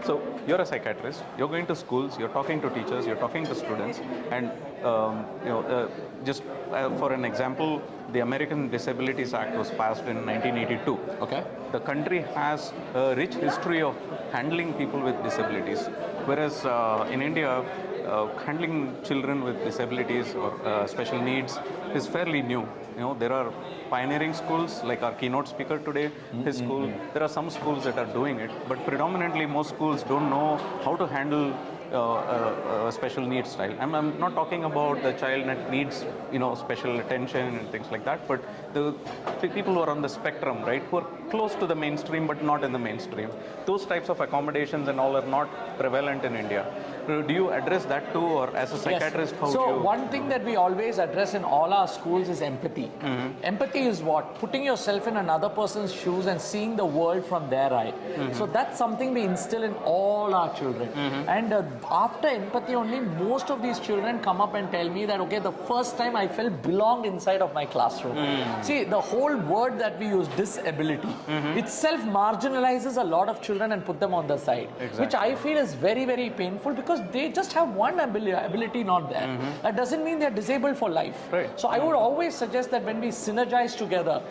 So you're a psychiatrist. You're going to schools. You're talking to teachers. You're talking to students. And just for an example, the American Disabilities Act was passed in 1982. Okay. The country has a rich history of handling people with disabilities, whereas in India, handling children with disabilities or special needs is fairly new. There are pioneering schools like our keynote speaker today, his school. There are some schools that are doing it, but predominantly most schools don't know how to handle a special needs child. I'm not talking about the child that needs special attention and things like that, but the people who are on the spectrum, right, who are close to the mainstream but not in the mainstream. Those types of accommodations and all are not prevalent in India. Do you address that too, or as a psychiatrist, how do you? So one thing that we always address in all our schools is empathy. Empathy is what? Putting yourself in another person's shoes and seeing the world from their eye. So that's something we instill in all our children. And after empathy only, most of these children come up and tell me that, okay, the first time I felt belonged inside of my classroom. See, the whole word that we use, disability, itself marginalizes a lot of children and put them on the side, which I feel is very, very painful, because they just have one ability not there. That doesn't mean they're disabled for life. Right. So I would always suggest that when we synergize together,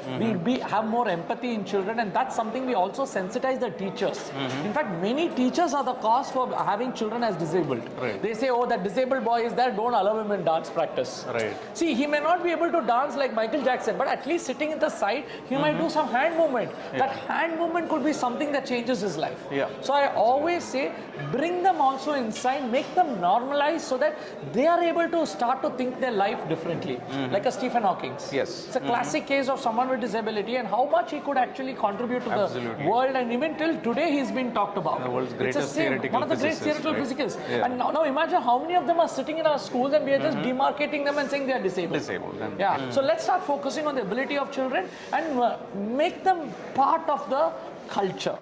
we have more empathy in children, and that's something we also sensitize the teachers. In fact, many teachers are the cause for having children as disabled. Right. They say, oh, that disabled boy is there, don't allow him in dance practice. Right. See, he may not be able to dance like Michael Jackson, but at least sitting at the side, he might do some hand movement. That hand movement could be something that changes his life. So I always say, bring them also inside, make them normalize so that they are able to start to think their life differently. Like a Stephen Hawking. Yes. It's a classic case of someone with disability and how much he could actually contribute to the world, and even till today he's been talked about. The world's greatest theoretical one of the great physicists, theoretical right? physicists. And now imagine how many of them are sitting in our schools and we are just demarcating them and saying they are disabled. So let's start focusing on the ability of children and make them part of the culture.